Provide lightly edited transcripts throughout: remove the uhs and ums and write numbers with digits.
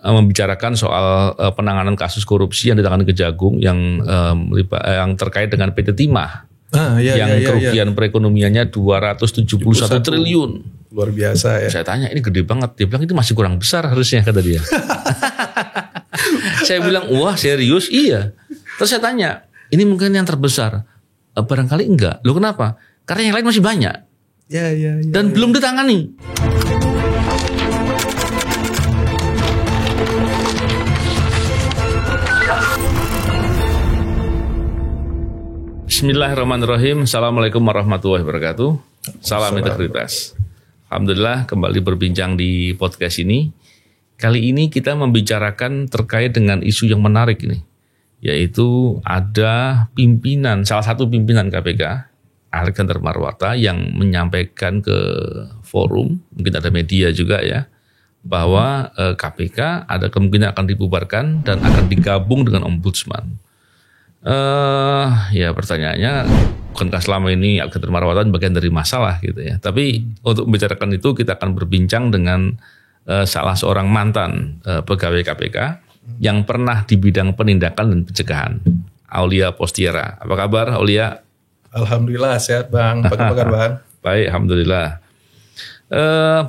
membicarakan soal penanganan kasus korupsi yang ditangani Kejagung yang terkait dengan PT Timah. Yang kerugian perekonomiannya 271 triliun. Luar biasa ya. Saya tanya, ini gede banget. Dia bilang ini masih kurang besar harusnya, kata dia. Saya bilang, wah serius? Iya. Terus saya tanya, ini mungkin yang terbesar? Barangkali enggak. Loh kenapa? Karena yang lain masih banyak. Dan belum ditangani. Bismillahirrahmanirrahim. Assalamualaikum warahmatullahi wabarakatuh. Salam integritas. Alhamdulillah kembali berbincang di podcast ini. Kali ini kita membicarakan terkait dengan isu yang menarik ini. Yaitu ada salah satu pimpinan KPK, Alexander Marwata, yang menyampaikan ke forum, mungkin ada media juga ya, bahwa KPK ada kemungkinan akan dibubarkan dan akan digabung dengan Ombudsman. Ya pertanyaannya, bukankah selama ini Alexander Marwata bagian dari masalah gitu ya? Tapi untuk membicarakan itu kita akan berbincang dengan salah seorang mantan pegawai KPK yang pernah di bidang penindakan dan pencegahan, Aulia Postiera. Apa kabar Aulia? Alhamdulillah sehat Bang. Apa kabar Bang? Baik, alhamdulillah.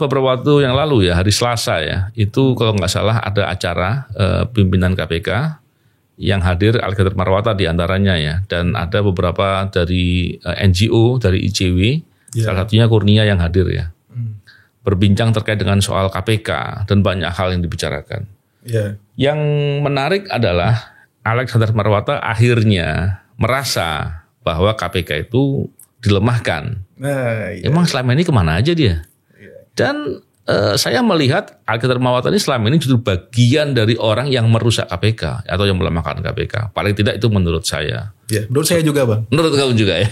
Beberapa waktu yang lalu ya, hari Selasa ya, itu kalau nggak salah ada acara pimpinan KPK yang hadir Alexander Marwata di antaranya ya, dan ada beberapa dari NGO, dari ICW, salah satunya Kurnia yang hadir ya, berbincang terkait dengan soal KPK dan banyak hal yang dibicarakan. Yang menarik adalah Alexander Marwata akhirnya merasa bahwa KPK itu dilemahkan. Emang selama ini kemana aja dia? Dan saya melihat Alexander Marwata ini selama ini justru bagian dari orang yang merusak KPK atau yang melemahkan KPK. Paling tidak itu menurut saya. Ya, menurut saya juga Bang. Menurut kamu juga ya.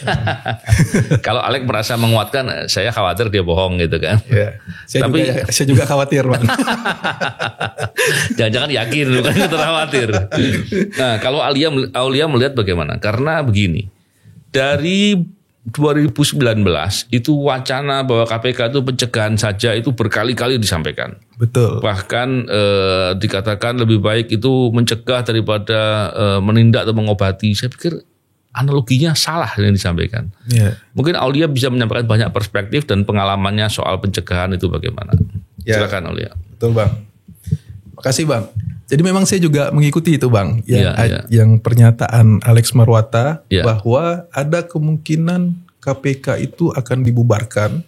Kalau Alex merasa menguatkan, saya khawatir dia bohong gitu kan. Ya, saya juga khawatir Bang. Jangan-jangan yakin bukan khawatir. Nah, kalau Aulia melihat bagaimana? Karena begini, dari 2019 itu wacana bahwa KPK itu pencegahan saja itu berkali-kali disampaikan. Betul. Bahkan dikatakan lebih baik itu mencegah daripada menindak atau mengobati. Saya pikir analoginya salah yang disampaikan. Mungkin Aulia bisa menyampaikan banyak perspektif dan pengalamannya soal pencegahan itu bagaimana. Silakan Aulia. Betul Bang. Makasih Bang. Jadi memang saya juga mengikuti itu Bang, yang pernyataan Alex Marwata bahwa ada kemungkinan KPK itu akan dibubarkan,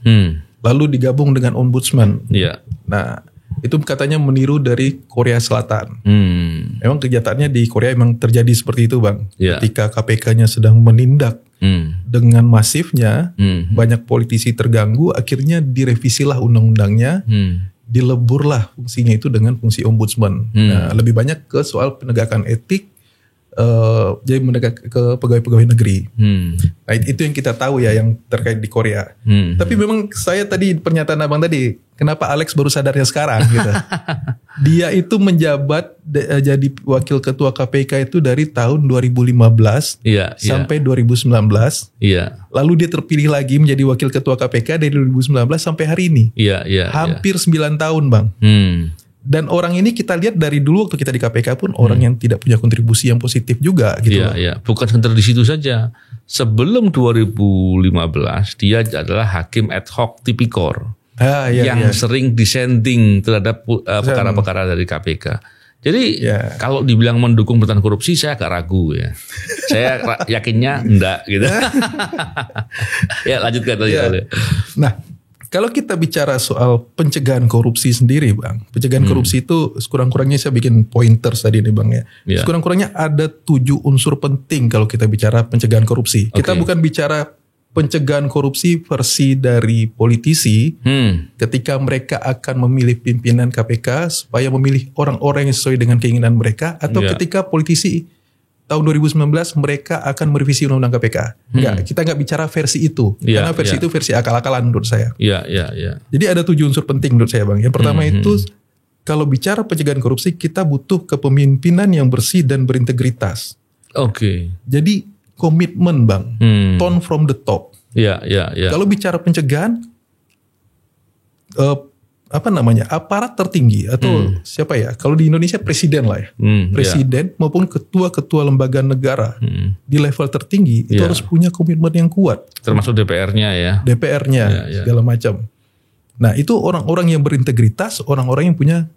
lalu digabung dengan Ombudsman. Nah itu katanya meniru dari Korea Selatan. Memang kenyataannya di Korea memang terjadi seperti itu Bang. Ketika KPK-nya sedang menindak dengan masifnya, banyak politisi terganggu, akhirnya direvisilah undang-undangnya. Dileburlah fungsinya itu dengan fungsi ombudsman. Nah, lebih banyak ke soal penegakan etik, jadi menegak ke pegawai-pegawai negeri. Nah, itu yang kita tahu ya yang terkait di Korea. Tapi memang saya tadi pernyataan abang tadi, kenapa Alex baru sadarnya sekarang gitu? Dia itu menjabat jadi wakil ketua KPK itu dari tahun 2015 sampai 2019. Lalu dia terpilih lagi menjadi wakil ketua KPK dari 2019 sampai hari ini. Hampir 9 tahun Bang. Dan orang ini kita lihat dari dulu waktu kita di KPK pun orang yang tidak punya kontribusi yang positif juga gitu. Bukan sekedar di situ saja. Sebelum 2015 dia adalah hakim ad hoc tipikor. Yang sering dissenting terhadap perkara-perkara dari KPK. Jadi kalau dibilang mendukung pemberantasan korupsi saya agak ragu ya. Saya yakinnya enggak gitu. Ya lanjutkan tadi. Nah, kalau kita bicara soal pencegahan korupsi sendiri Bang. Pencegahan korupsi itu sekurang-kurangnya saya bikin pointers tadi nih Bang ya. Sekurang-kurangnya ada 7 unsur penting kalau kita bicara pencegahan korupsi. Kita bukan bicara pencegahan korupsi versi dari politisi ketika mereka akan memilih pimpinan KPK supaya memilih orang-orang yang sesuai dengan keinginan mereka, atau ketika politisi tahun 2019 mereka akan merevisi undang-undang KPK. Kita nggak bicara versi itu, karena versi itu versi akal-akalan menurut saya. Jadi ada 7 unsur penting menurut saya Bang. Yang pertama itu, kalau bicara pencegahan korupsi kita butuh kepemimpinan yang bersih dan berintegritas. Jadi komitmen Bang, tone from the top. Kalau bicara pencegahan, aparat tertinggi atau siapa ya? Kalau di Indonesia presiden lah ya. Presiden maupun ketua-ketua lembaga negara di level tertinggi itu harus punya komitmen yang kuat. Termasuk DPR-nya ya. DPR-nya segala macam. Nah, itu orang-orang yang berintegritas, orang-orang yang punya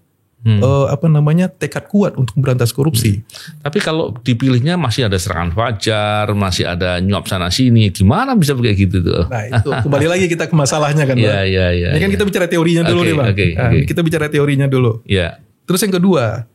tekad kuat untuk memberantas korupsi. Tapi kalau dipilihnya masih ada serangan fajar, masih ada nyuap sana sini, gimana bisa kayak gitu tuh? Nah, itu kembali lagi kita ke masalahnya kan, Bang. Iya. Ini kan kita bicara teorinya dulu nih, Bang. Kita bicara teorinya dulu. Iya. Terus yang kedua,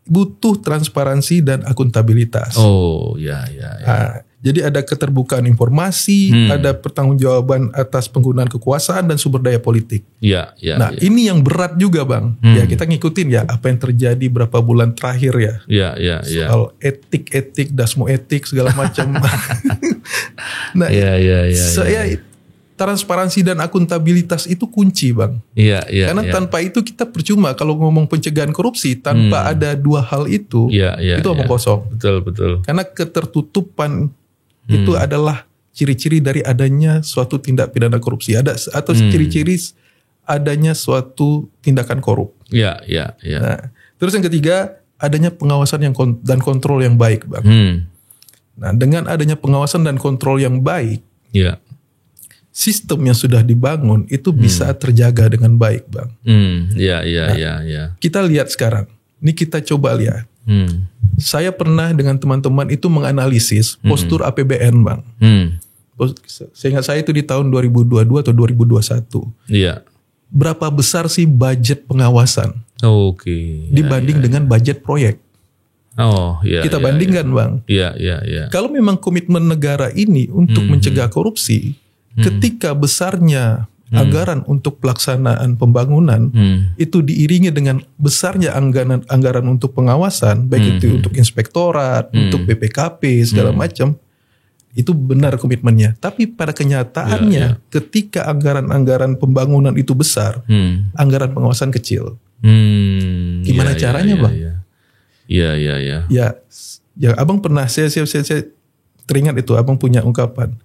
butuh transparansi dan akuntabilitas. Oh, iya. Nah, jadi ada keterbukaan informasi, ada pertanggungjawaban atas penggunaan kekuasaan dan sumber daya politik. Iya. Ini yang berat juga, Bang. Ya, kita ngikutin ya apa yang terjadi berapa bulan terakhir ya. Iya. Soal etik, dasmo etik segala macam. Nah, saya transparansi dan akuntabilitas itu kunci, Bang. Iya. Karena tanpa itu kita percuma kalau ngomong pencegahan korupsi tanpa ada dua hal itu, itu omong kosong. Betul. Karena ketertutupan itu adalah ciri-ciri dari adanya suatu tindak pidana korupsi, atau ciri-ciri adanya suatu tindakan korup. Iya. Nah, terus yang ketiga, adanya pengawasan dan kontrol yang baik, Bang. Nah, dengan adanya pengawasan dan kontrol yang baik, sistem yang sudah dibangun itu bisa terjaga dengan baik, Bang. Iya. Kita lihat sekarang, ini kita coba lihat. Saya pernah dengan teman-teman itu menganalisis postur APBN, Bang. Seingat saya itu di tahun 2022 atau 2021. Iya. Berapa besar sih budget pengawasan? Dibanding dengan budget proyek. Kita bandingkan, Bang. Iya. Kalau memang komitmen negara ini untuk mencegah korupsi, ketika besarnya anggaran untuk pelaksanaan pembangunan itu diiringi dengan besarnya anggaran untuk pengawasan, baik itu untuk inspektorat, untuk BPKP segala macam, itu benar komitmennya. Tapi pada kenyataannya, ketika anggaran-anggaran pembangunan itu besar, anggaran pengawasan kecil. Gimana caranya, Bang? Iya. Ya, Abang pernah saya teringat itu, Abang punya ungkapan.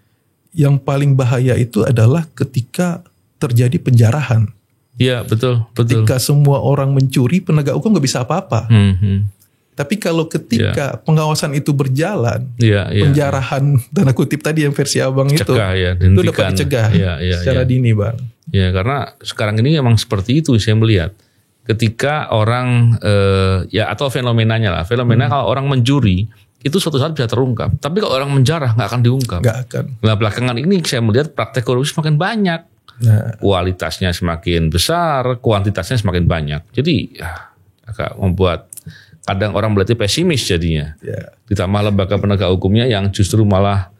Yang paling bahaya itu adalah ketika terjadi penjarahan. Iya, betul. Ketika semua orang mencuri, penegak hukum nggak bisa apa-apa. Tapi kalau ketika pengawasan itu berjalan, penjarahan tanda kutip tadi yang versi Abang itu dapat dicegah secara dini, Bang. Ya, karena sekarang ini memang seperti itu saya melihat. Ketika orang atau fenomenanya kalau orang mencuri itu suatu saat bisa terungkap. Tapi kalau orang menjarah nggak akan diungkap. Nggak akan. Nah, belakangan ini saya melihat praktek korupsi semakin banyak. Kualitasnya semakin besar, kuantitasnya semakin banyak. Jadi agak membuat kadang orang berarti pesimis jadinya. Ditambah lembaga penegak hukumnya yang justru malah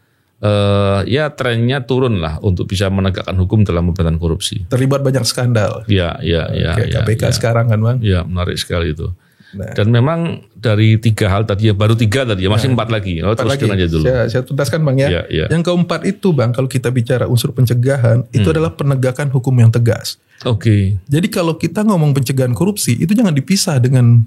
trennya turun lah untuk bisa menegakkan hukum dalam pemberantasan korupsi. Terlibat banyak skandal. KPK sekarang kan, Bang. Ya, menarik sekali itu. Dan memang dari 3 hal tadi baru 3 tadi masih 4 lagi. Teruskan aja dulu. Saya tuntaskan, Bang ya. Yang keempat itu, Bang, kalau kita bicara unsur pencegahan, itu adalah penegakan hukum yang tegas. Jadi kalau kita ngomong pencegahan korupsi, itu jangan dipisah dengan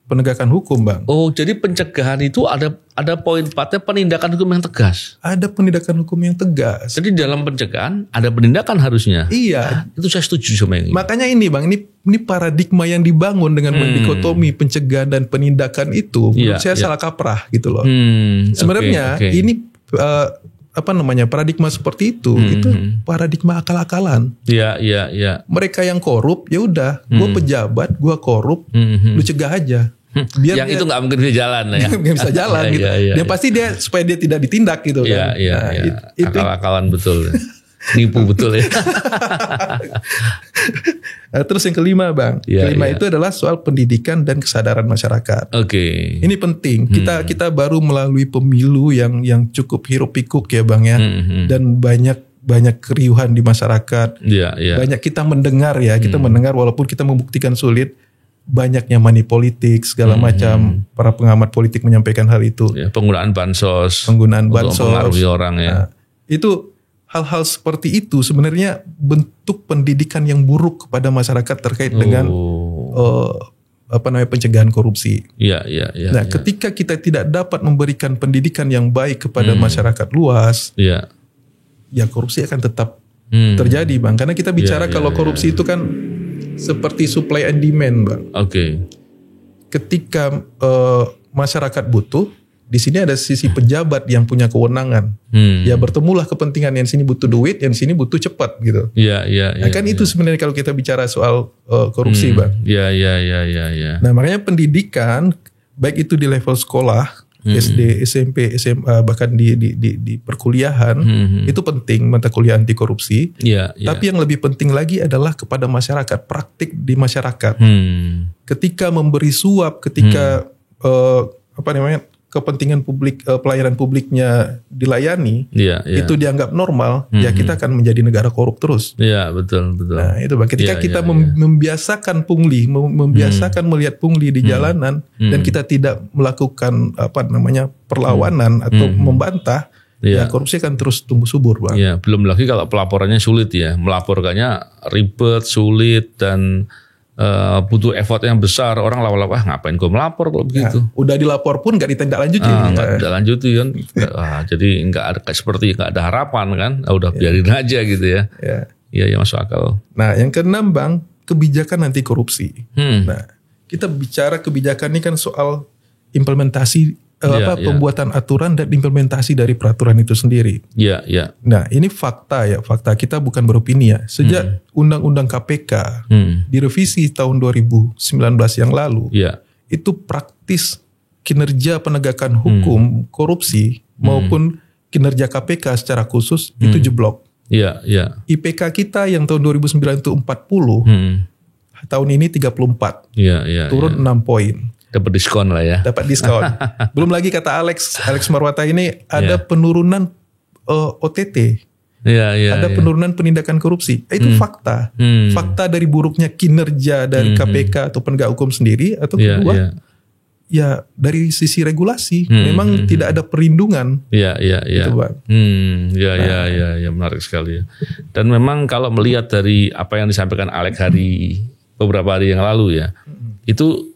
penegakan hukum, Bang. Jadi pencegahan itu ada poin 4-nya penindakan hukum yang tegas. Ada penindakan hukum yang tegas. Jadi dalam pencegahan ada penindakan harusnya. Iya. Itu saya setuju sama ini. Makanya ini, Bang, ini paradigma yang dibangun dengan mendikotomi pencegahan dan penindakan itu menurut saya salah kaprah gitu loh. Sebenarnya ini paradigma seperti itu paradigma akal-akalan. Iya. Mereka yang korup, ya udah, gue pejabat, gue korup, lu cegah aja. Biar yang itu nggak mungkin bisa jalan ya. Nggak bisa jalan gitu. Dia pasti supaya dia tidak ditindak gitu kan. Itu akal-akalan betul. Nipu betul ya. Terus yang kelima, Bang. Kelima itu adalah soal pendidikan dan kesadaran masyarakat. Ini penting. Kita baru melalui pemilu yang cukup hiruk-pikuk ya, Bang ya. Dan banyak keriuhan di masyarakat. Banyak kita mendengar ya. Kita mendengar walaupun kita membuktikan sulit. Banyaknya money politik segala macam, para pengamat politik menyampaikan hal itu. Penggunaan bansos untuk mempengaruhi orang ya. Nah, itu hal-hal seperti itu sebenarnya bentuk pendidikan yang buruk kepada masyarakat terkait dengan pencegahan korupsi. Nah, ketika kita tidak dapat memberikan pendidikan yang baik kepada masyarakat luas, ya korupsi akan tetap terjadi, Bang. Karena kita bicara kalau korupsi itu kan seperti supply and demand, Bang. Oke. Ketika masyarakat butuh, di sini ada sisi pejabat yang punya kewenangan. Ya bertemulah kepentingan, yang sini butuh duit, yang sini butuh cepat gitu. Iya. Nah, kan itu sebenarnya kalau kita bicara soal korupsi, Bang. Iya. Nah, makanya pendidikan baik itu di level sekolah, SD, SMP, SMA, bahkan di perkuliahan, itu penting mata kuliah anti korupsi. Tapi yang lebih penting lagi adalah kepada masyarakat, praktik di masyarakat. Ketika memberi suap, ketika kepentingan publik, pelayanan publiknya dilayani, itu dianggap normal, ya kita akan menjadi negara korup terus. Iya, betul. Nah, itu Bang. Ketika kita membiasakan pungli, membiasakan melihat pungli di jalanan, dan kita tidak melakukan perlawanan atau membantah, ya korupsi akan terus tumbuh subur, Bang. Iya, belum lagi kalau pelaporannya sulit ya, melaporkannya ribet, sulit, dan butuh effort yang besar. Orang lawak-lawak, ngapain gue melapor kalau begitu. Udah dilapor pun gak ditindaklanjuti. Nggak ditindaklanjuti kan. Jadi nggak ada harapan kan. Udah biarin aja gitu ya. Iya, masuk akal. Nah, yang keenam, Bang, kebijakan anti korupsi. Nah, kita bicara kebijakan ini kan soal implementasi pembuatan aturan dan implementasi dari peraturan itu sendiri. Iya. Nah, ini fakta ya, fakta, kita bukan beropini ya. Sejak Undang-Undang KPK direvisi tahun 2019 yang lalu, itu praktis kinerja penegakan hukum korupsi maupun kinerja KPK secara khusus itu jeblok. Iya. IPK kita yang tahun 2009 itu 40, tahun ini 34. Turun 6 poin. Dapat diskon lah ya. Dapat diskon. Belum lagi kata Alex Marwata ini ada penurunan OTT. Ada penurunan penindakan korupsi. Itu fakta. Fakta dari buruknya kinerja dari KPK atau penegak hukum sendiri, atau kedua ya dari sisi regulasi memang tidak ada perlindungan. Itu, Bang. Menarik sekali ya. Dan memang kalau melihat dari apa yang disampaikan Alex beberapa hari yang lalu ya, itu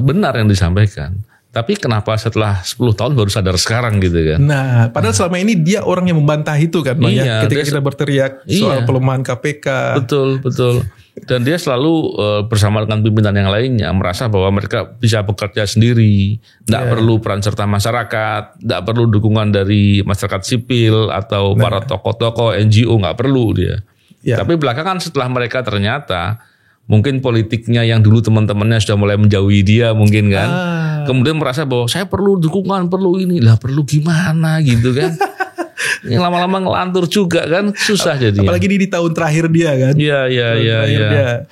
benar yang disampaikan. Tapi kenapa setelah 10 tahun baru sadar sekarang gitu kan? Nah, padahal selama ini dia orang yang membantah itu kan, Bang, ya. Ketika kita berteriak soal pelemahan KPK. Betul. Dan dia selalu bersama dengan pimpinan yang lainnya merasa bahwa mereka bisa bekerja sendiri, tidak perlu peran serta masyarakat, tidak perlu dukungan dari masyarakat sipil atau para tokoh-tokoh NGO, nggak perlu dia. Tapi belakangan setelah mereka ternyata mungkin politiknya yang dulu teman-temannya sudah mulai menjauhi dia mungkin kan. Kemudian merasa bahwa saya perlu dukungan, perlu ini. Lah perlu gimana gitu kan. Yang lama-lama ngelantur juga kan, susah jadi. Apalagi di tahun terakhir dia kan. Iya.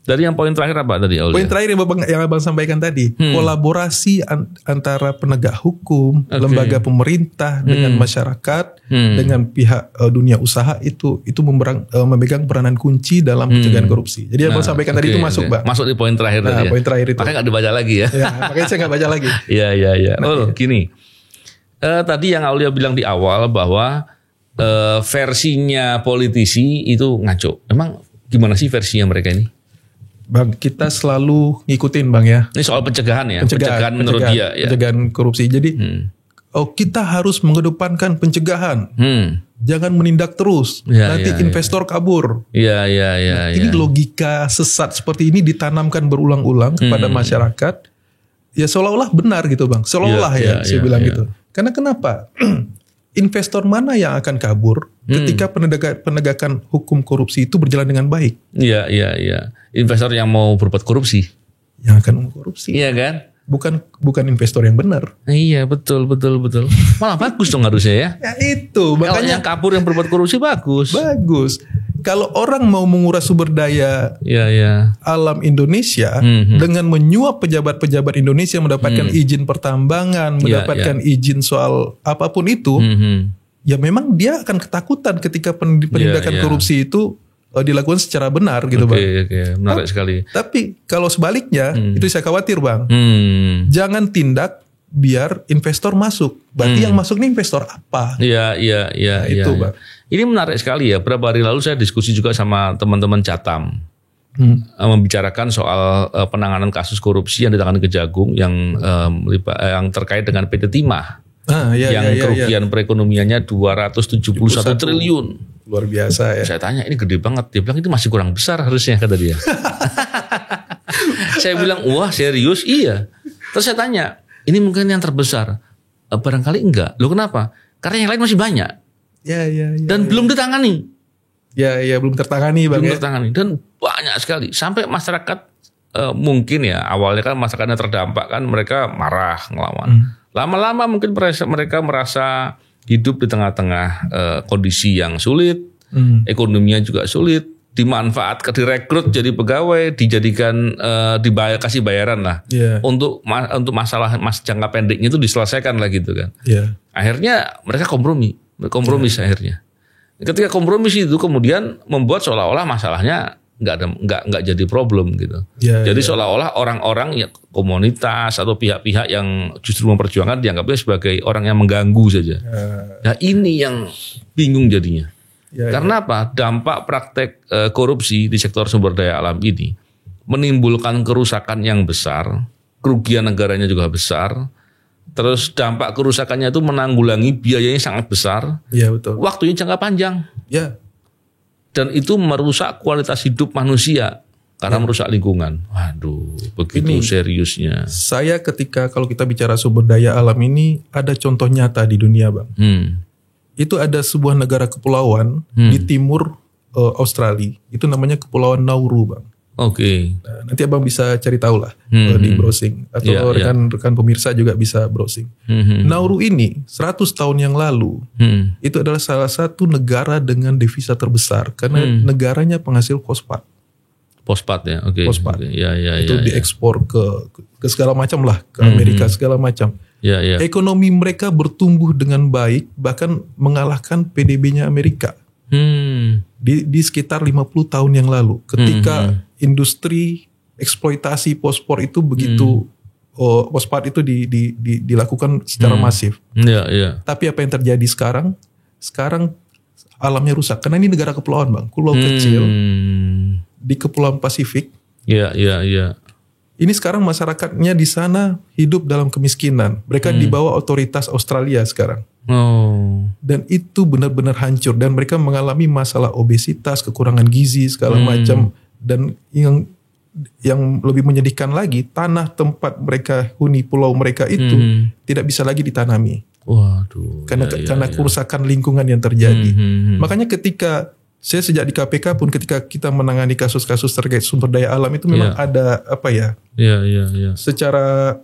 Dari yang poin terakhir apa tadi, Aulia? Poin terakhir yang Abang sampaikan tadi, kolaborasi antara penegak hukum, lembaga pemerintah dengan masyarakat, dengan pihak dunia usaha itu memegang peranan kunci dalam pencegahan korupsi. Jadi Abang sampaikan tadi itu masuk, Bang. Masuk di poin terakhir tadi. Poin terakhir itu. Makanya nggak dibaca lagi ya. Makanya saya nggak baca lagi. Iya. Gini. Tadi yang Aulia bilang di awal bahwa versinya politisi itu ngaco. Emang gimana sih versinya mereka ini? Bang, kita selalu ngikutin, Bang, ya. Ini soal pencegahan ya. Pencegahan menurut dia ya. Pencegahan korupsi. Jadi kita harus mengedepankan pencegahan. Jangan menindak terus. Nanti investor kabur. Iya. Ini logika sesat seperti ini ditanamkan berulang-ulang kepada masyarakat. Ya seolah-olah benar gitu, Bang. Seolah-olah saya bilang gitu. Karena kenapa? Investor mana yang akan kabur ketika penegakan hukum korupsi itu berjalan dengan baik? Iya. Investor yang mau berbuat korupsi. Yang akan korupsi. Iya kan? Bukan investor yang benar. Iya, betul. Malah bagus dong harusnya ya. Ya itu, makanya kalau yang kabur yang berbuat korupsi bagus. Kalau orang mau menguras sumber daya alam Indonesia dengan menyuap pejabat-pejabat Indonesia mendapatkan izin pertambangan, mendapatkan izin soal apapun itu, ya memang dia akan ketakutan ketika penindakan korupsi itu dilakukan secara benar gitu, Bang. Oke, menarik sekali. Tapi kalau sebaliknya, itu saya khawatir, Bang. Jangan tindak biar investor masuk. Berarti yang masuk ini investor apa? Iya. Itu, Bang. Ini menarik sekali ya. Beberapa hari lalu saya diskusi juga sama teman-teman Catam. Membicarakan soal penanganan kasus korupsi yang ditangani Kejagung yang terkait dengan PT Timah. Yang kerugian perekonomiannya 271 triliun. Luar biasa ya. Saya tanya ini gede banget, dia bilang itu masih kurang besar harusnya kata dia. Saya bilang wah serius, iya. Terus saya tanya ini mungkin yang terbesar, barangkali enggak. Loh kenapa? Karena yang lain masih banyak. Ya. Dan belum ditangani. Ya belum tertangani Bang. Belum tertangani dan banyak sekali sampai masyarakat mungkin ya awalnya kan masyarakatnya terdampak kan mereka marah ngelawan. Lama-lama mungkin mereka merasa hidup di tengah-tengah kondisi yang sulit, ekonominya juga sulit, dimanfaatkan, direkrut jadi pegawai, dijadikan kasih bayaran lah untuk masalah jangka pendeknya itu diselesaikan lah gitu kan. Akhirnya mereka kompromi akhirnya. Ketika kompromis itu kemudian membuat seolah-olah masalahnya nggak jadi problem gitu. Jadi seolah-olah orang-orang ya komunitas atau pihak-pihak yang justru memperjuangkan dianggapnya sebagai orang yang mengganggu saja. Nah ini yang bingung jadinya. Karena apa? Dampak praktek korupsi di sektor sumber daya alam ini menimbulkan kerusakan yang besar, kerugian negaranya juga besar. Terus dampak kerusakannya itu menanggulangi biayanya sangat besar. Iya betul. Waktunya jangka panjang. Ya. Dan itu merusak kualitas hidup manusia karena merusak lingkungan. Waduh, begitu seriusnya. Saya ketika kalau kita bicara sumber daya alam ini ada contoh nyata di dunia Bang. Itu ada sebuah negara kepulauan di timur Australia. Itu namanya Kepulauan Nauru Bang. Oke. Nah, nanti Abang bisa cari tahu lah di browsing. Atau rekan-rekan pemirsa juga bisa browsing. Nauru ini 100 tahun yang lalu itu adalah salah satu negara dengan devisa terbesar. Karena negaranya penghasil fosfat. Fosfat ya, oke. Fosfat. Itu ya. diekspor ke segala macam lah. Ke Amerika segala macam. Ekonomi mereka bertumbuh dengan baik. Bahkan mengalahkan PDB-nya Amerika. Di sekitar 50 tahun yang lalu. Ketika industri eksploitasi fosfor itu begitu fosfat itu dilakukan secara masif. Tapi apa yang terjadi sekarang? Sekarang alamnya rusak karena ini negara kepulauan Bang, pulau kecil di Kepulauan Pasifik. Ini sekarang masyarakatnya di sana hidup dalam kemiskinan. Mereka di bawah otoritas Australia sekarang. Dan itu benar-benar hancur dan mereka mengalami masalah obesitas, kekurangan gizi segala macam. Dan yang lebih menyedihkan lagi, tanah tempat mereka huni pulau mereka itu tidak bisa lagi ditanami. Waduh. Karena kerusakan lingkungan yang terjadi. Makanya ketika saya sejak di KPK pun ketika kita menangani kasus-kasus terkait sumber daya alam itu memang ada apa ya? Secara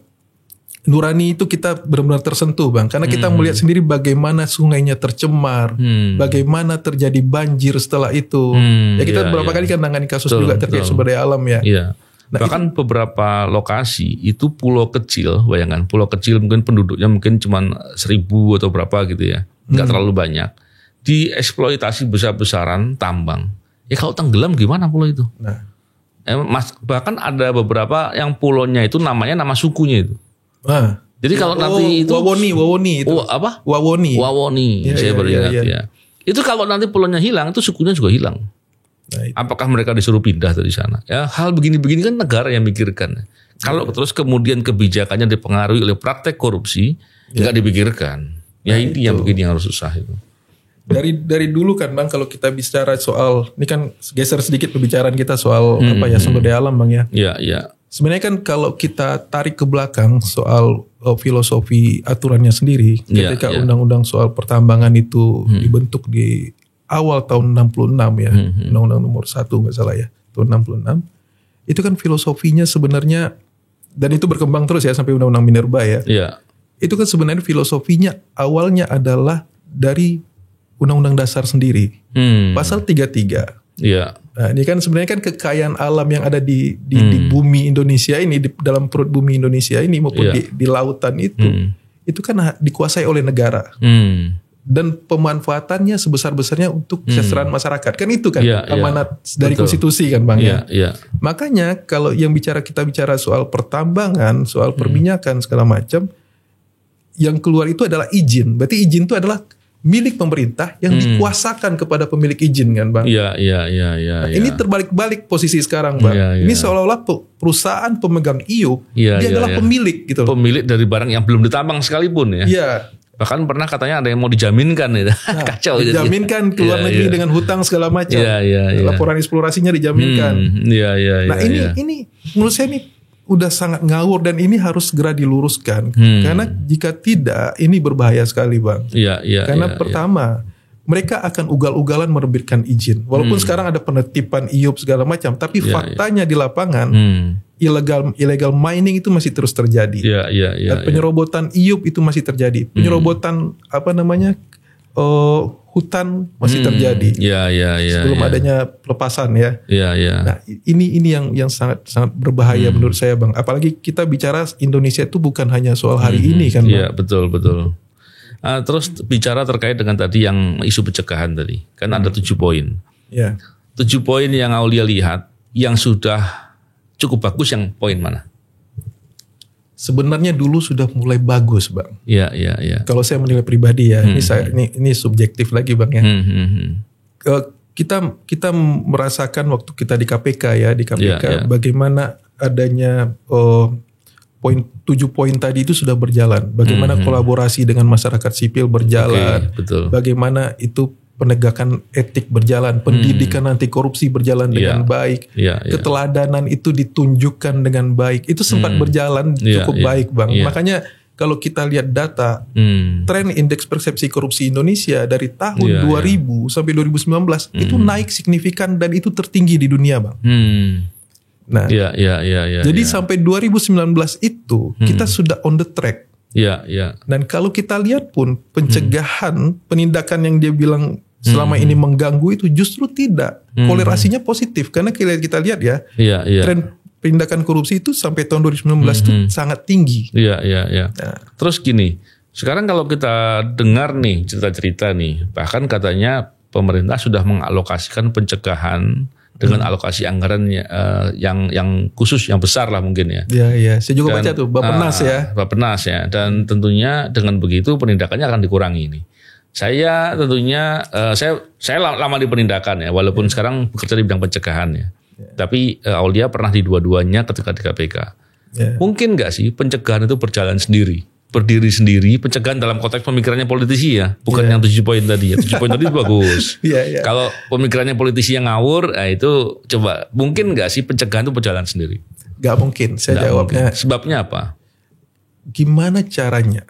nurani itu kita benar-benar tersentuh Bang. Karena kita melihat sendiri bagaimana sungainya tercemar. Bagaimana terjadi banjir setelah itu. Kita beberapa kali kan menangani kasus juga terkait sumber daya alam ya. Nah, bahkan beberapa lokasi itu pulau kecil. Bayangkan pulau kecil mungkin penduduknya mungkin cuma 1.000 atau berapa gitu ya. Nggak terlalu banyak. Dieksploitasi besar-besaran tambang. Ya kalau tenggelam gimana pulau itu? Bahkan ada beberapa yang pulaunya itu namanya nama sukunya itu. Jadi kalau nanti itu Wawoni itu. Apa? Wawoni. Saya baru ingat ya. Itu kalau nanti pulaunya hilang, itu sukunya juga hilang. Apakah mereka disuruh pindah dari sana? Ya, hal begini-begini kan negara yang mikirkan. Kalau terus kemudian kebijakannya dipengaruhi oleh praktek korupsi, nggak dipikirkan. Ya ini yang begini yang harus susah itu. Dari dulu kan Bang, kalau kita bicara soal ini kan geser sedikit pembicaraan kita soal sumber daya alam Bang ya. Iya. Sebenarnya kan kalau kita tarik ke belakang soal filosofi aturannya sendiri, ketika undang-undang soal pertambangan itu dibentuk di awal tahun 66 ya, undang-undang nomor 1 nggak salah ya, tahun 66, itu kan filosofinya sebenarnya, dan itu berkembang terus ya sampai undang-undang minerba ya. Itu kan sebenarnya filosofinya awalnya adalah dari undang-undang dasar sendiri, pasal 33. Nah, ini kan sebenarnya kan kekayaan alam yang ada di bumi Indonesia ini, di dalam perut bumi Indonesia ini maupun di lautan itu kan dikuasai oleh negara. Dan pemanfaatannya sebesar-besarnya untuk kesejahteraan masyarakat. Kan itu kan amanat dari konstitusi kan Bang ya. Makanya kalau kita bicara soal pertambangan, soal perminyakan segala macam, yang keluar itu adalah izin. Berarti izin itu adalah milik pemerintah yang dikuasakan kepada pemilik izin kan Bang. Ini terbalik-balik posisi sekarang Bang. Ini seolah-olah perusahaan pemegang IUP dia adalah pemilik gitu. Pemilik dari barang yang belum ditambang sekalipun ya. Bahkan pernah katanya ada yang mau dijaminkan ya. Nah, kacau. Dijaminkan ke luar negeri dengan hutang segala macam. Laporan eksplorasinya dijaminkan. Nah ini menurut saya ini udah sangat ngawur dan ini harus segera diluruskan. Karena jika tidak ini berbahaya sekali Bang. Karena pertama mereka akan ugal-ugalan menerbitkan izin. Walaupun sekarang ada penetipan IUP segala macam, tapi faktanya di lapangan illegal mining itu masih terus terjadi. Dan penyerobotan IUP itu masih terjadi. Penyerobotan hutan masih terjadi. Sebelum adanya pelepasan ya. Nah, ini yang sangat berbahaya menurut saya Bang. Apalagi kita bicara Indonesia itu bukan hanya soal hari ini kan Bang. Iya, betul. Terus bicara terkait dengan tadi yang isu pencegahan tadi. Kan ada 7 poin. 7 poin yang Aulia lihat yang sudah cukup bagus yang poin mana? Sebenarnya dulu sudah mulai bagus Bang. Iya. Kalau saya menilai pribadi ya, ini subjektif lagi Bang ya. Kita merasakan waktu kita di KPK ya, bagaimana adanya 7 poin tadi itu sudah berjalan. Bagaimana kolaborasi dengan masyarakat sipil berjalan. Bagaimana itu penegakan etik berjalan, pendidikan anti korupsi berjalan dengan baik, keteladanan itu ditunjukkan dengan baik. Itu sempat berjalan cukup baik Bang. Makanya kalau kita lihat data, tren indeks persepsi korupsi Indonesia dari tahun 2000 sampai 2019 itu naik signifikan dan itu tertinggi di dunia Bang. Nah, jadi sampai 2019 itu kita sudah on the track. Dan kalau kita lihat pun pencegahan, penindakan yang dia bilang selama ini mengganggu itu justru tidak. Kolerasinya positif karena kita lihat ya, tren penindakan korupsi itu sampai tahun 2019 itu sangat tinggi. Nah. Terus gini, sekarang kalau kita dengar nih cerita-cerita nih, bahkan katanya pemerintah sudah mengalokasikan pencegahan dengan alokasi anggaran yang khusus, yang besar lah mungkin ya. Saya juga baca tuh Bappenas ya. Dan tentunya dengan begitu penindakannya akan dikurangi ini. Saya tentunya saya lama di penindakan ya, walaupun sekarang bekerja di bidang pencegahan ya. Tapi Aulia pernah di dua-duanya ketika di KPK. Mungkin nggak sih pencegahan itu berjalan sendiri? Berdiri sendiri, pencegahan dalam konteks pemikirannya politisi ya, bukan yang 7 poin tadi ya. 7 poin tadi bagus. Kalau pemikirannya politisi yang ngawur, nah itu coba mungkin nggak sih pencegahan itu berjalan sendiri? Gak mungkin. Saya jawabnya. Sebabnya apa? Gimana caranya?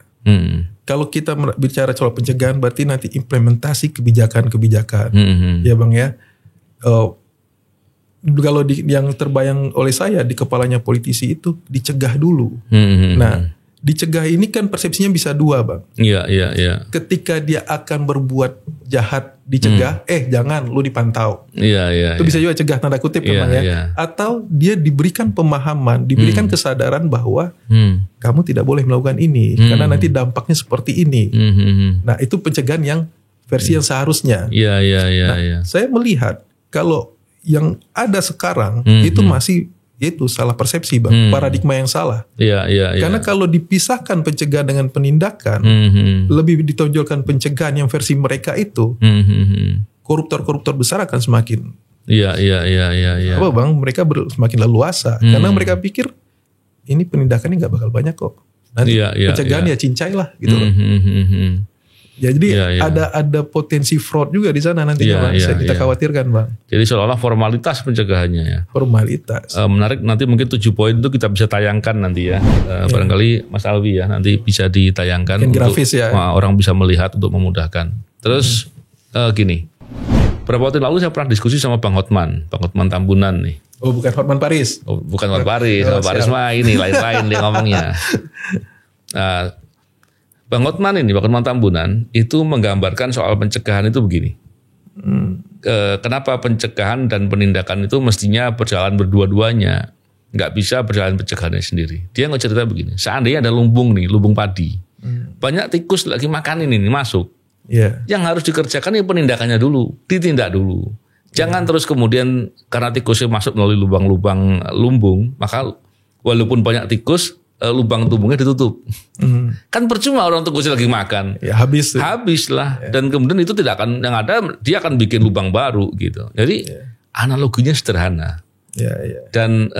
Kalau kita bicara soal pencegahan, berarti nanti implementasi kebijakan-kebijakan, ya Bang ya. Kalau yang terbayang oleh saya di kepalanya politisi itu dicegah dulu. Nah. Dicegah ini kan persepsinya bisa 2 Bang. Ketika dia akan berbuat jahat dicegah, jangan lu dipantau. Itu bisa juga cegah tanda kutip memang ya. Atau dia diberikan pemahaman, diberikan kesadaran bahwa kamu tidak boleh melakukan ini karena nanti dampaknya seperti ini. Nah, itu pencegahan yang versi yang seharusnya. Saya melihat kalau yang ada sekarang itu masih itu salah persepsi Bang, paradigma yang salah. Karena kalau dipisahkan pencegahan dengan penindakan, lebih ditonjolkan pencegahan yang versi mereka itu, koruptor-koruptor besar akan semakin. Apa Bang? Mereka semakin leluasa karena mereka pikir ini penindakannya nggak bakal banyak kok. Nanti pencegahan ya cincai lah gitu loh. Ya, jadi ada potensi fraud juga di sana nantinya Bang. Kita khawatirkan Bang. Jadi seolah-olah formalitas pencegahannya ya. Formalitas. Menarik, nanti mungkin 7 poin itu kita bisa tayangkan nanti ya. Barangkali Mas Alwi ya nanti bisa ditayangkan untuk grafis ya. Orang bisa melihat untuk memudahkan. Terus gini, beberapa waktu lalu saya pernah diskusi sama Bang Hotman Tambunan nih. Oh, bukan Hotman Paris. Oh, bukan Hotman Paris. Paris mah ini lain-lain dia ngomongnya. Bang Hotman Tambunan itu menggambarkan soal pencegahan itu begini. Kenapa pencegahan dan penindakan itu mestinya berjalan berdua-duanya, nggak bisa berjalan pencegahannya sendiri. Dia cerita begini, seandainya ada lumbung padi, banyak tikus lagi makan ini masuk. Yang harus dikerjakan ya penindakannya dulu, ditindak dulu. Jangan terus kemudian karena tikusnya masuk melalui lubang-lubang lumbung, maka walaupun banyak tikus, lubang tubuhnya ditutup. Kan percuma orang tikusnya lagi makan. Habis lah. Dan kemudian itu tidak akan, yang ada dia akan bikin lubang baru gitu. Jadi analoginya sederhana. Dan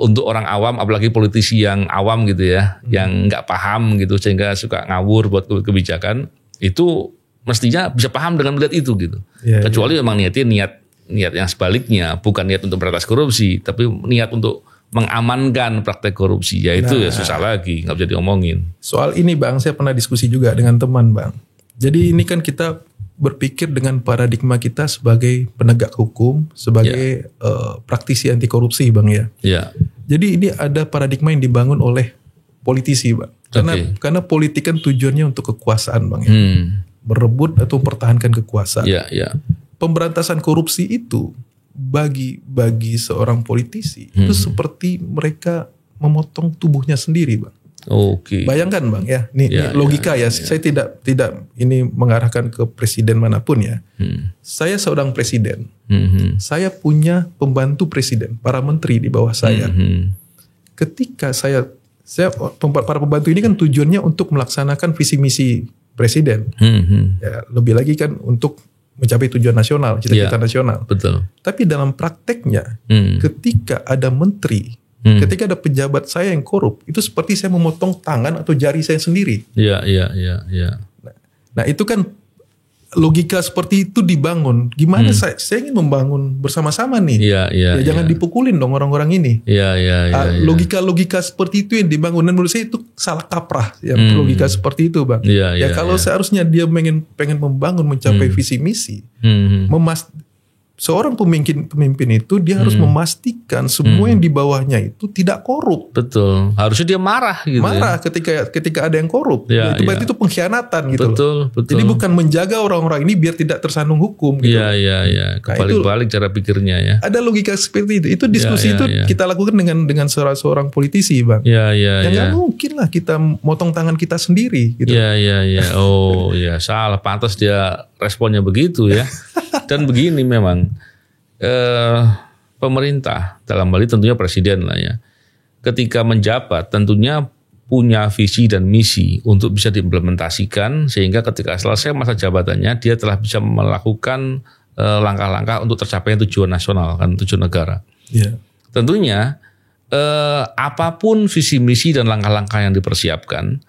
untuk orang awam, apalagi politisi yang awam gitu ya, yang nggak paham gitu sehingga suka ngawur buat kebijakan, itu mestinya bisa paham dengan melihat itu gitu. Kecuali memang niat yang sebaliknya, bukan niat untuk berantas korupsi, tapi niat untuk mengamankan praktek korupsi, yaitu ya susah lagi, nggak bisa diomongin. Soal ini Bang, saya pernah diskusi juga dengan teman Bang. Jadi ini kan kita berpikir dengan paradigma kita sebagai penegak hukum, sebagai praktisi anti korupsi Bang ya. Jadi ini ada paradigma yang dibangun oleh politisi Bang. Karena politik kan tujuannya untuk kekuasaan Bang ya. Berebut atau mempertahankan kekuasaan. Pemberantasan korupsi itu bagi seorang politisi itu seperti mereka memotong tubuhnya sendiri Bang. Bayangkan Bang ya, ini logika ya. Saya tidak ini mengarahkan ke presiden manapun ya. Saya seorang presiden, saya punya pembantu presiden, para menteri di bawah saya. Ketika para pembantu ini kan tujuannya untuk melaksanakan visi misi presiden. Ya, lebih lagi kan untuk mencapai tujuan nasional, cita-cita nasional. Betul. Tapi dalam prakteknya, ketika ada menteri, ketika ada pejabat saya yang korup, itu seperti saya memotong tangan atau jari saya sendiri. Nah, itu kan logika seperti itu dibangun. Gimana saya ingin membangun bersama-sama nih. Jangan dipukulin dong orang-orang ini. Logika-logika seperti itu yang dibangun, dan menurut saya itu salah kaprah ya, logika seperti itu Bang. Kalau seharusnya dia pengen membangun, mencapai visi misi, seorang pemimpin itu dia harus memastikan semua yang di bawahnya itu tidak korup. Betul. Harusnya dia marah gitu. Marah ketika ada yang korup. Itu berarti itu pengkhianatan gitu. Betul. Jadi bukan menjaga orang-orang ini biar tidak tersandung hukum gitu. Kebalik-balik cara pikirnya ya. Ada logika seperti itu. Itu diskusi itu kita lakukan dengan seorang politisi Bang. Nggak mungkin lah kita motong tangan kita sendiri gitu. Oh ya, salah, pantas dia responnya begitu ya. Dan begini memang pemerintah, dalam hal ini tentunya presiden lah ya, ketika menjabat tentunya punya visi dan misi untuk bisa diimplementasikan, sehingga ketika selesai masa jabatannya dia telah bisa melakukan langkah-langkah untuk tercapainya tujuan nasional, kan tujuan negara. Tentunya apapun visi misi dan langkah-langkah yang dipersiapkan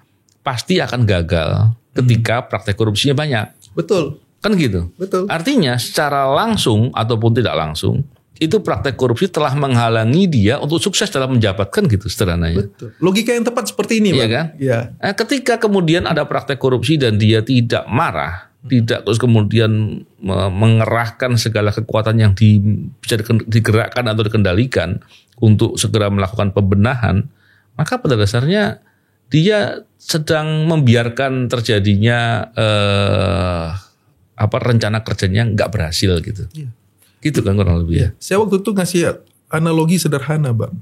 pasti akan gagal ketika praktek korupsinya banyak. Betul. Kan gitu. Betul. Artinya secara langsung ataupun tidak langsung, itu praktek korupsi telah menghalangi dia untuk sukses dalam menjabat, kan gitu sederhananya. Betul. Logika yang tepat seperti ini, Bang. Iya kan? Ketika kemudian ada praktek korupsi dan dia tidak marah, tidak terus kemudian mengerahkan segala kekuatan yang bisa digerakkan atau dikendalikan untuk segera melakukan pembenahan, maka pada dasarnya dia sedang membiarkan terjadinya rencana kerjanya nggak berhasil gitu. Gitu kan kurang lebih ya. Saya waktu itu ngasih analogi sederhana Bang.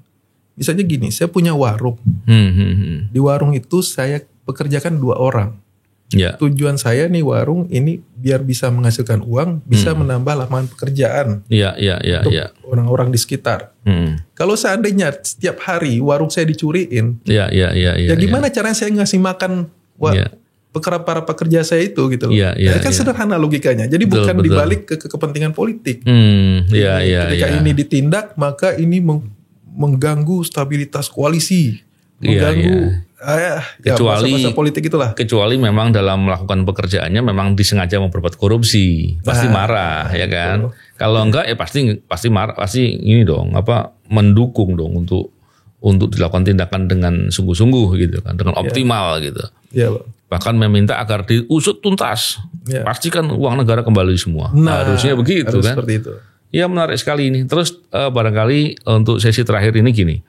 Misalnya gini, saya punya warung. Di warung itu saya pekerjakan 2 orang. Tujuan saya nih warung ini biar bisa menghasilkan uang, bisa menambah lapangan pekerjaan. Untuk orang-orang di sekitar. Kalau seandainya setiap hari warung saya dicuriin, gimana caranya saya ngasih makan para pekerja saya itu gitu loh. Kan sederhana logikanya. Jadi bukan dibalik ke kepentingan politik. Ketika ini ditindak, maka ini mengganggu stabilitas koalisi, mengganggu masa politik itulah. Kecuali memang dalam melakukan pekerjaannya memang disengaja memperbuat korupsi, pasti marah ya kan. Kalau enggak ya pasti marah, pasti ini dong mendukung dong untuk dilakukan tindakan dengan sungguh-sungguh gitu kan, dengan optimal gitu. Bahkan meminta agar diusut tuntas, pastikan uang negara kembali semua. Harusnya begitu kan. Seperti itu. Ya menarik sekali ini. Terus barangkali untuk sesi terakhir ini gini,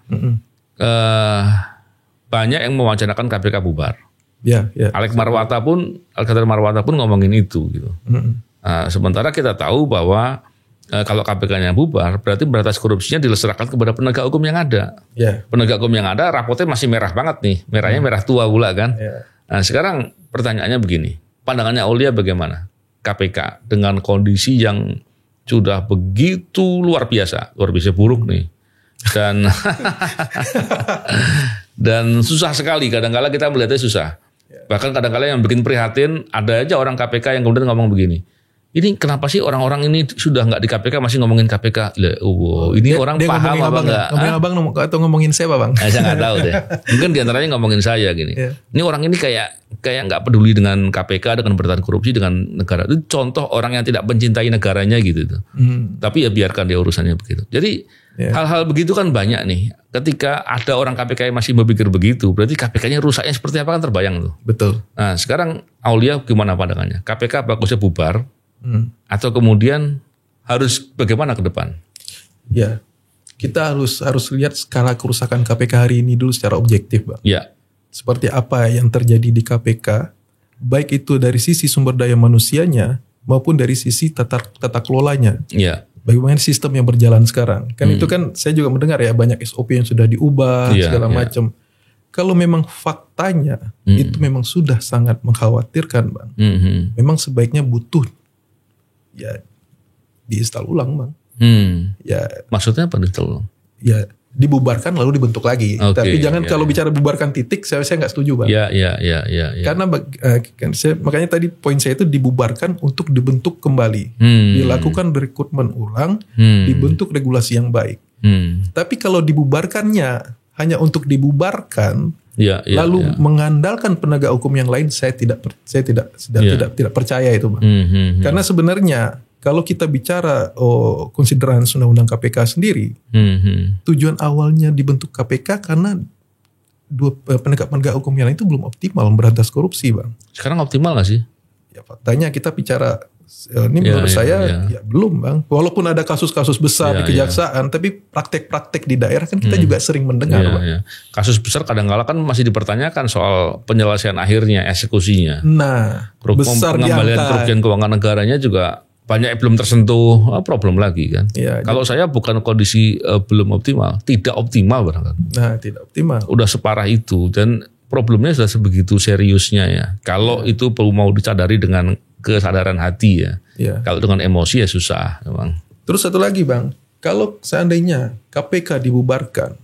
banyak yang mewacanakan KPK bubar. Alexander Marwata pun ngomongin itu gitu. Sementara kita tahu bahwa kalau KPK-nya bubar, berarti berantas korupsinya diserahkan kepada penegak hukum yang ada. Penegak hukum yang ada, rapotnya masih merah banget nih, merahnya merah tua pula kan. Nah sekarang pertanyaannya begini, pandangannya Aulia bagaimana? KPK dengan kondisi yang sudah begitu luar biasa buruk nih, dan susah sekali. Kadang-kala kita melihatnya susah. Bahkan kadang-kala yang bikin prihatin, ada aja orang KPK yang kemudian ngomong begini, ini kenapa sih orang-orang ini sudah nggak di KPK masih ngomongin KPK? Ini orang paham apa enggak? Ngomongin abang atau ngomongin siapa bang? Saya nggak tahu deh. Mungkin diantaranya ngomongin saya gini. Ini orang ini kayak nggak peduli dengan KPK, dengan pemberantasan korupsi, dengan negara. Itu contoh orang yang tidak mencintai negaranya gitu. Tapi ya biarkan dia urusannya begitu. Jadi hal-hal begitu kan banyak nih. Ketika ada orang KPK yang masih berpikir begitu, berarti KPK-nya rusaknya seperti apa kan terbayang tuh. Betul. Nah sekarang Aulia gimana pandangannya? KPK bagusnya bubar atau kemudian harus bagaimana ke depan? Ya, kita harus lihat skala kerusakan KPK hari ini dulu secara objektif, Bang. Ya. Seperti apa yang terjadi di KPK, baik itu dari sisi sumber daya manusianya maupun dari sisi tata kelolanya. Ya. Bagaimana sistem yang berjalan sekarang? Kan itu kan saya juga mendengar ya banyak SOP yang sudah diubah segala macam. Kalau memang faktanya itu memang sudah sangat mengkhawatirkan, Bang. Memang sebaiknya butuh ya diinstal ulang, Bang. Ya, maksudnya apa diinstal ulang? Ya dibubarkan lalu dibentuk lagi. Tapi jangan kalau bicara bubarkan titik, saya nggak setuju, Bang. Ya. Karena makanya tadi poin saya itu dibubarkan untuk dibentuk kembali, dilakukan rekrutmen ulang, dibentuk regulasi yang baik. Tapi kalau dibubarkannya hanya untuk dibubarkan, lalu mengandalkan penegak hukum yang lain, saya tidak percaya itu, Bang. Karena sebenarnya kalau kita bicara konsiderasi undang-undang KPK sendiri, tujuan awalnya dibentuk KPK karena dua penegak hukum yang lain itu belum optimal memberantas korupsi, Bang. Sekarang optimal nggak sih? Ya faktanya kita bicara ini menurut saya ya belum, Bang. Walaupun ada kasus-kasus besar di kejaksaan, tapi praktek-praktek di daerah kan kita juga sering mendengar, Bang. Kasus besar kadang-kala kan masih dipertanyakan soal penyelesaian akhirnya, eksekusinya. Nah, besar pengembalian kerugian keuangan negaranya juga banyak belum tersentuh, problem lagi kan. Kalau saya bukan kondisi belum optimal, tidak optimal barangkali. Nah, tidak optimal. Udah separah itu dan problemnya sudah sebegitu seriusnya ya. Kalau itu perlu mau disadari dengan kesadaran hati ya. Kalau dengan emosi ya susah memang. Terus satu lagi, Bang, kalau seandainya KPK dibubarkan,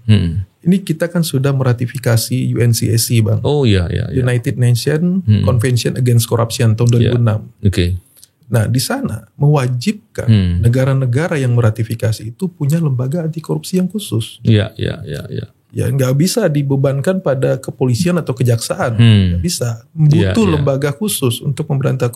ini kita kan sudah meratifikasi UNCSC, Bang. Oh iya. United Nations Convention Against Corruption tahun 2006. Oke. Nah, di sana mewajibkan negara-negara yang meratifikasi itu punya lembaga anti korupsi yang khusus. Iya. Ya nggak bisa dibebankan pada kepolisian atau kejaksaan, nggak bisa. Butuh lembaga khusus untuk memberantas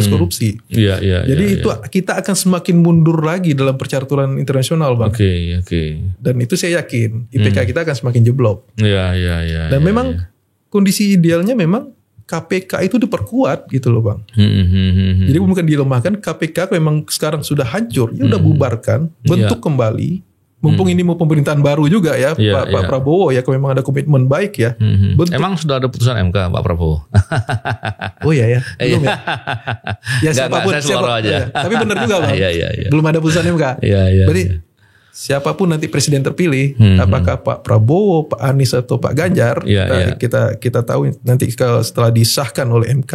korupsi. Jadi itu kita akan semakin mundur lagi dalam percaturan internasional, Bang. Oke. Dan itu saya yakin IPK kita akan semakin jeblok. Iya. Dan memang kondisi idealnya memang KPK itu diperkuat gitu loh, Bang. Jadi bukan dilemahkan. KPK memang sekarang sudah hancur, ya udah bubarkan, bentuk kembali. Mumpung ini mau pemerintahan baru juga ya, Pak Prabowo ya, kalau memang ada komitmen baik ya. Emang sudah ada putusan MK Pak Prabowo? Oh iya ya, belum ya. Ya siapapun, aja. Tapi benar juga, Bang. Belum ada putusan MK. Berarti siapapun nanti presiden terpilih, apakah Pak Prabowo, Pak Anies atau Pak Ganjar, kita tahu nanti setelah disahkan oleh MK,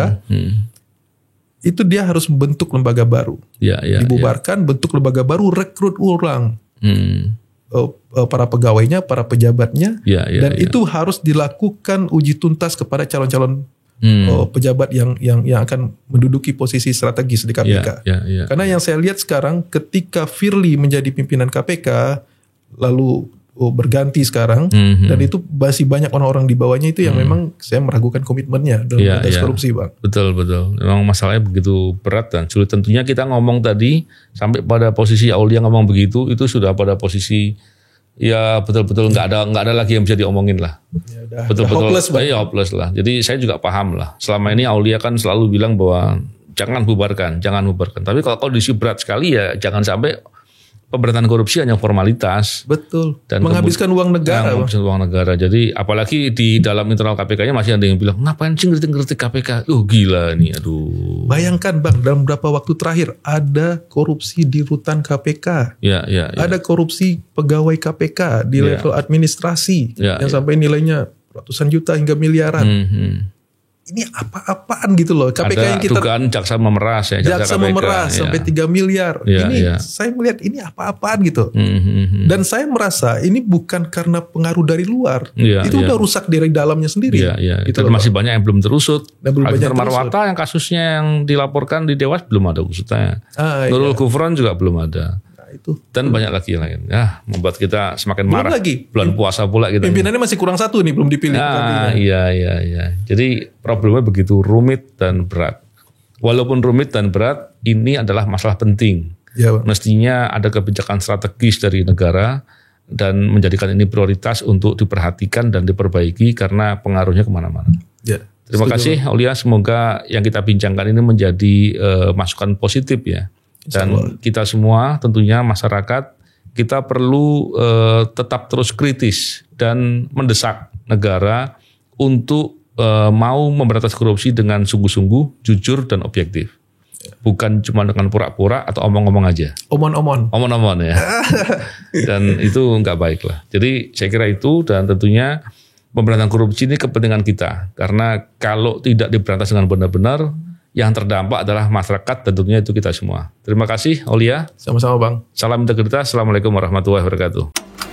itu dia harus membentuk lembaga baru, dibubarkan, bentuk lembaga baru, rekrut ulang para pegawainya, para pejabatnya, dan itu harus dilakukan uji tuntas kepada calon-calon pejabat yang akan menduduki posisi strategis di KPK. Karena yang saya lihat sekarang ketika Firly menjadi pimpinan KPK lalu berganti sekarang dan itu masih banyak orang-orang di bawahnya itu yang memang saya meragukan komitmennya dalam memberantas korupsi, Bang. Betul. Memang masalahnya begitu berat dan sulit. Tentunya kita ngomong tadi sampai pada posisi Aulia ngomong begitu itu sudah pada posisi ya betul-betul nggak ada lagi yang bisa diomongin lah. Betul-betul hopeless lah. Jadi saya juga paham lah. Selama ini Aulia kan selalu bilang bahwa jangan bubarkan. Tapi kalau kondisi berat sekali ya jangan sampai pemberantasan korupsi hanya formalitas. Betul. Dan menghabiskan uang negara. Jadi apalagi di dalam internal KPK-nya masih ada yang bilang, ngapain sih ngerti KPK? Gila nih, aduh. Bayangkan, Bang, dalam beberapa waktu terakhir ada korupsi di rutan KPK. Ada korupsi pegawai KPK di level administrasi yang sampai nilainya ratusan juta hingga miliaran. ini apa-apaan gitu loh. KPK ada yang kita dugaan jaksa memeras ya. Jaksa memeras sampai 3 miliar. Ini saya melihat ini apa-apaan gitu. Dan saya merasa ini bukan karena pengaruh dari luar. Itu udah rusak dari dalamnya sendiri. Gitu. Dan masih banyak yang belum terusut. Alexander Marwata yang kasusnya yang dilaporkan di Dewas belum ada usutnya. Nurul Gufron juga belum ada. Itu. Dan banyak lagi yang lain. Ya, membuat kita semakin belum marah. Lagi. Bulan puasa pula kita. Pimpinannya masih kurang 1 nih, belum dipilih. Iya. Jadi problemnya begitu rumit dan berat. Walaupun rumit dan berat, ini adalah masalah penting. Ya, mestinya ada kebijakan strategis dari negara dan menjadikan ini prioritas untuk diperhatikan dan diperbaiki karena pengaruhnya kemana-mana. Ya, terima kasih Aulia, semoga yang kita bincangkan ini menjadi masukan positif ya. Dan kita semua tentunya masyarakat kita perlu tetap terus kritis dan mendesak negara untuk mau memberantas korupsi dengan sungguh-sungguh, jujur dan objektif. Bukan cuma dengan pura-pura atau omong-omong aja. Omong-omong ya. Dan itu nggak baik lah. Jadi saya kira itu, dan tentunya pemberantasan korupsi ini kepentingan kita. Karena kalau tidak diberantas dengan benar-benar, yang terdampak adalah masyarakat, tentunya itu kita semua. Terima kasih Aulia. Sama-sama Bang. Salam integritas. Assalamualaikum warahmatullahi wabarakatuh.